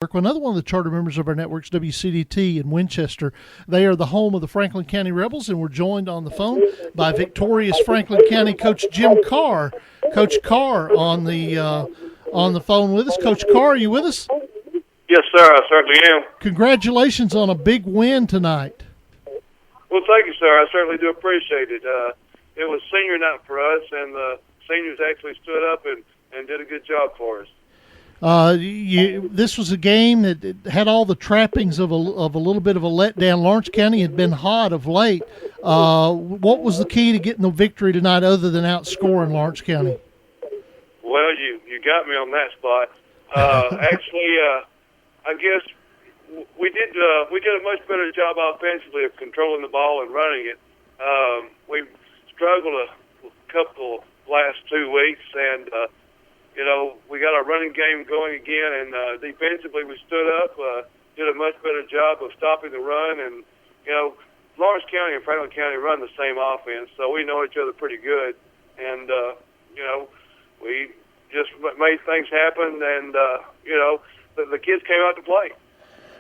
Another one of the charter members of our network's WCDT in Winchester. They are the home of the Franklin County Rebels, and we're joined on the phone by victorious Franklin County coach Jim Carr. Coach Carr on the phone with us. Coach Carr, are you with us? Yes, sir. I certainly am. Congratulations on a big win tonight. Well, thank you, sir. I certainly do appreciate it. It was senior night for us, and the seniors actually stood up and did a good job for us. This was a game that had all the trappings of a little bit of a letdown. Lawrence County had been hot of late. What was the key to getting the victory tonight other than outscoring Lawrence County? Well, you got me on that spot. Actually, I guess we did a much better job offensively of controlling the ball and running it. We struggled a couple last 2 weeks, and we got our running game going again, and defensively we stood up, did a much better job of stopping the run, and, Lawrence County and Franklin County run the same offense, so we know each other pretty good, and, we just made things happen, and, the kids came out to play.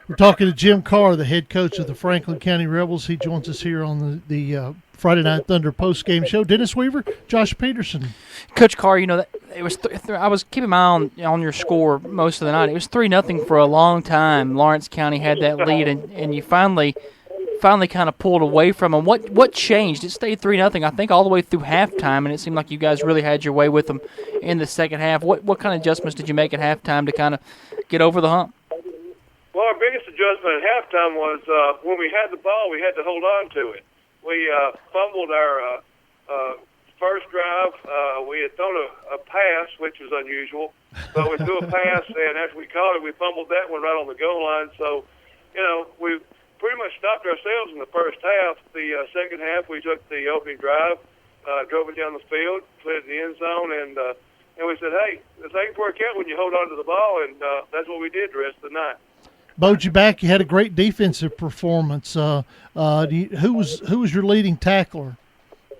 We're talking to Jim Carr, the head coach of the Franklin County Rebels. He joins us here on the Friday Night Thunder post-game show. Dennis Weaver, Josh Peterson. Coach Carr, it was I was keeping my eye on your score most of the night. It was 3-0 for a long time. Lawrence County had that lead, and you finally kind of pulled away from them. What changed? It stayed 3-0, I think, all the way through halftime, and it seemed like you guys really had your way with them in the second half. What kind of adjustments did you make at halftime to kind of get over the hump? Well, our biggest adjustment at halftime was when we had the ball, we had to hold on to it. We fumbled our first drive. We had thrown a pass, which was unusual, but we threw a pass, and after we caught it, we fumbled that one right on the goal line. So, we pretty much stopped ourselves in the first half. The second half, we took the opening drive, drove it down the field, put it in the end zone, and we said, hey, things work out when you hold on to the ball, and that's what we did the rest of the night. Bowed you back. You had a great defensive performance. Who was your leading tackler?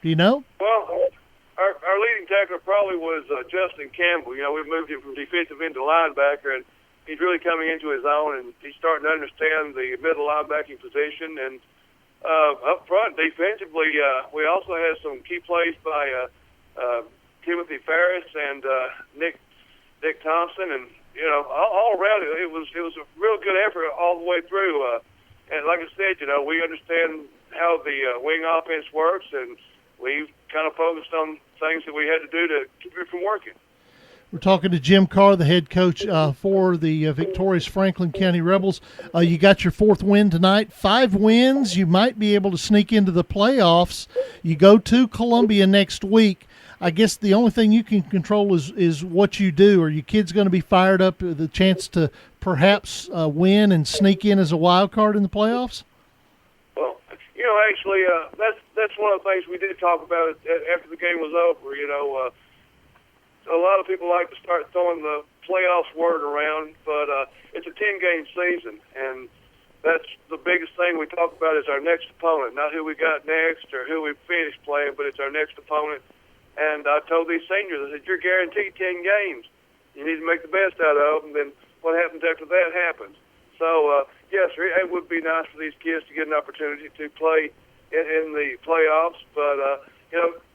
Do you know? Well, our leading tackler probably was Justin Campbell. We've moved him from defensive end to linebacker, and he's really coming into his own, and he's starting to understand the middle linebacking position. And up front, defensively, we also had some key plays by Timothy Ferris and Nick Thompson, and all around it was a real good effort all the way through. And like I said, we understand how the wing offense works, and we kind of focused on things that we had to do to keep it from working. We're talking to Jim Carr, the head coach for the victorious Franklin County Rebels. You got your fourth win tonight. 5 wins. You might be able to sneak into the playoffs. You go to Columbia next week. I guess the only thing you can control is what you do. Are you kids going to be fired up, the chance to perhaps win and sneak in as a wild card in the playoffs? Well, actually, that's one of the things we did talk about after the game was over. A lot of people like to start throwing the playoffs word around, but it's a 10-game season, and that's the biggest thing we talk about is our next opponent, not who we got next or who we finished playing, but it's our next opponent. And I told these seniors, I said, you're guaranteed 10 games. You need to make the best out of them. Then what happens after that happens. So, yes, it would be nice for these kids to get an opportunity to play in the playoffs. But,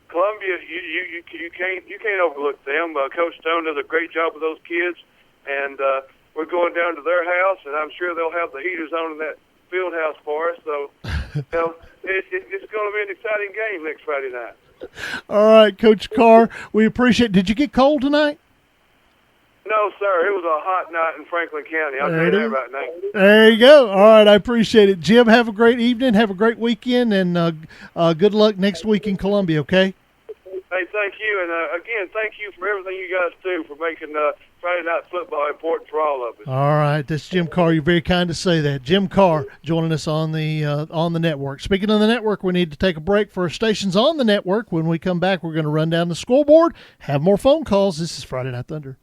Columbia, you can't overlook them. Coach Stone does a great job with those kids. And we're going down to their house, and I'm sure they'll have the heaters on in that field house for us. So, it's going to be an exciting game next Friday night. All right, Coach Carr, we appreciate it. Did you get cold tonight? No, sir. It was a hot night in Franklin County. I'll tell you that right now. There you go. All right, I appreciate it. Jim, have a great evening. Have a great weekend, and good luck next week in Columbia, okay? Hey, thank you. And, again, thank you for everything you guys do for making Friday Night Football important for all of us. All right, that's Jim Carr. You're very kind to say that. Jim Carr joining us on the network. Speaking of the network, we need to take a break for our stations on the network. When we come back, we're going to run down the scoreboard, have more phone calls. This is Friday Night Thunder.